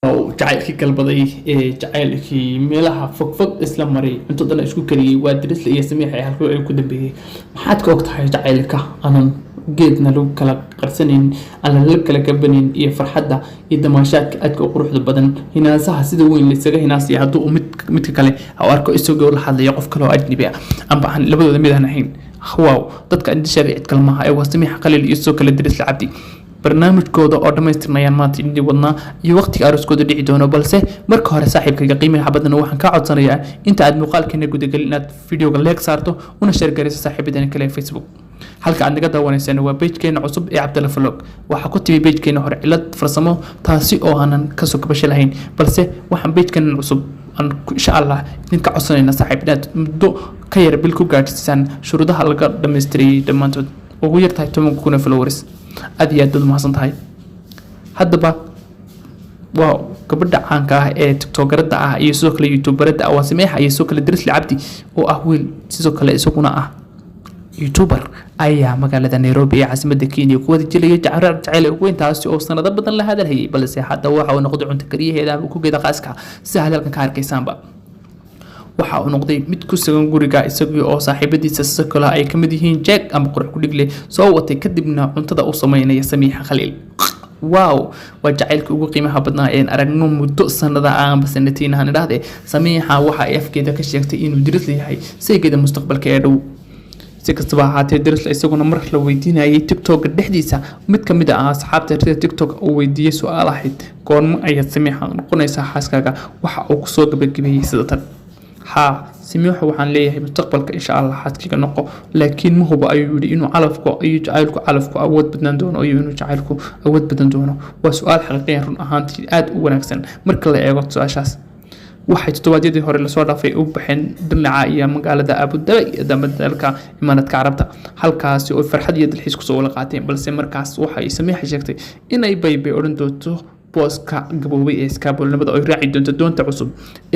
jacaylkii galbaday jacaylkii meelaha fogfog isla maray intoodan isku kariyay waa diris iyo samiix ay halkoo ay ku dambeeyay maxaad ka ogtahay jacaylka anan geedna lagu kala qarsanin aan la kala gabanin iyo farxadda iyo damaashaadka aadka u quruxda badan hinaasaha sida weyn la isaga hinaasay hadduu mid kale ha arko isagoo la hadlayo qof kale oo ajnabi ah amba aan labadooda mid aan ahayn waaw dadka inta sheegay cid kale maaha waa samiix qalil iyo soo kala diris la cabdi barnaamijkooda oo dhamaystirnayaan maanta intii wadnaa iyo waqtiga arooskooda dhici doono balse marka hore saaxiibkayga qiimaha xabadana waxaan ka codsanayaa inta aad muuqaalkeena gudagelin inaad fiidiyoga leeg saarto una share garayso saaxiibadana kale ee Facebook halka aad naga daawaneysaan waa page-keena cusub ee Cabdalla Vlog waxa ku timi page-keena hore cilad farsamo taasi oo aanan ka soo kabasho lahayn balse waxaan page-keena cusub aan insha Allah idinka codsanayna saaxiibadaad muddo ka yar bil ku gaarsiisaan shuruudaha laga dhameystiriyay dhamaantood ugu yartahay 10,000 followers aad iyo aad mahadsan tahay haddaba waa gabadha caanka ah ee tiktokerada ah iyo sidoo kale youtuberada waa sameexa iyo sidoo kale diris cabdi oo ah wiil sidoo kale isaguna ah youtuber ayaa magaalada Nairobi ee caasimadda Kenya ku wada jilay jacayl ugu intaasi oo sanado badan la hadalhayay balse hadda waxa uu noqday cunto kariyaheeda ku geeda qaaska si halkan ka arkaysaanba waxa uu noqday mid ku sugan guriga isagoo oo saaxiibadiisa sidoo ay ka mid yihiin Jack ama qurux ku dhigle soo watay kadibna cuntada uu sameeyay Samiix Khaliil waaw waa jacaylka ugu qiimaha badnaa ee aragno muddo sanada aan basanatiin aan idhaahday Samiixa waxa ay afkeeda ka sheegtay inuu diris leeyahay saygeeda mustaqbalka ee dhow si kastaba haatee diris isaguna mar la weydiinayay TikTok dhexdiisa mid kamid ah asxaabta reer TikTok oo weydiiyay su'aal ahayd goorma ayaad Samiixa noqonaysaa xaaskaaga waxa uu ku soo gabagabeeyay sida tan ها سميح وحن ليه مستقبلك إن شاء الله حتى نقو لكن ما هو بأيودي إنه علفكو أي جعلكو علفكو أود بدنا دونه أي إنه جعلكو أود بدنا دونه وسؤال حقيقي رن أهانتي آد ونكسن مركل أيوة سؤال شاس waxay todobaadii hore la soo dhaafay u baxeen dhinaca magaalada Abu Dhabi dalka Imaaraadka Carabta halkaas oo farxad iyo dalxiis ku soo wada qaateen balse markaas waxay Samiix sheegtay inay baybay oran doonto booska gaboobay ee iskaabolnimada oo raaci doonto doonta cusub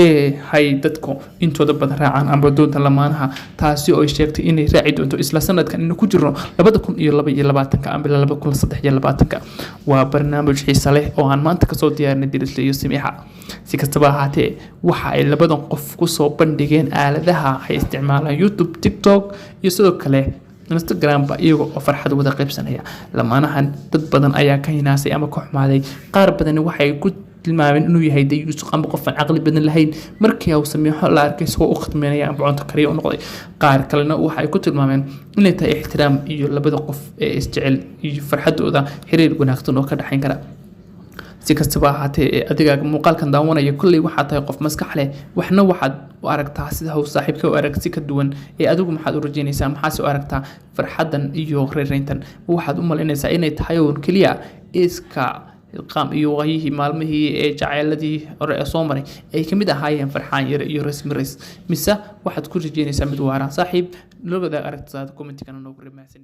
ee hay dadku intooda badan raacaan amba doonta lamaanaha taasi oo sheegtay inay raaci doonto isla sanadkan inuu ku jiro 2022 amba 2023 waa barnaamij xiiso leh oo aan maanta ka soo diyaarinay diris iyo Samiixa si kastaba haatee waxa ay labadan qof ku soo bandhigeen aaladaha ay isticmaalaan YouTube TikTok iyo sidoo kale Instagram ba iyaga oo farxad wada qaybsanaya lamaanahan dad badan ayaa ka hinaasay ama ku xumaaday qaar badan waxay ku tilmaameen inuu yahay dayuus ama qof aan aqli badan lahayn markii uu Samiixo la arkay soo u khidmeynaya ama cunto kariyo noqday qaar kalena waxay ku tilmaameen inay tahay ixtiraam iyo labada qof ee isjecel iyo farxadooda xiriir wanaagsan oo ka dhaxayn kara si kastaba haatee adiga muuqaalkan daawanaya kulli waxa tahay qof maskax leh waxna waxaad u aragtaa sida uu saaxiibka u aragti ka duwan ee adigu maxaad u rajaynaysaa maxaad u aragtaa farxadan iyo reereyntan waxaad u malaynaysaa inay tahay oo kaliya iska qaam iyo waqtihi maalmihii ee jacayladii hore soo maray ay kamid ahaayeen farxaan yar iyo rasmi rays mise waxaad ku rajaynaysaa mid waara saaxiib loo wada aragtaa comment-kana noogu reebmaysan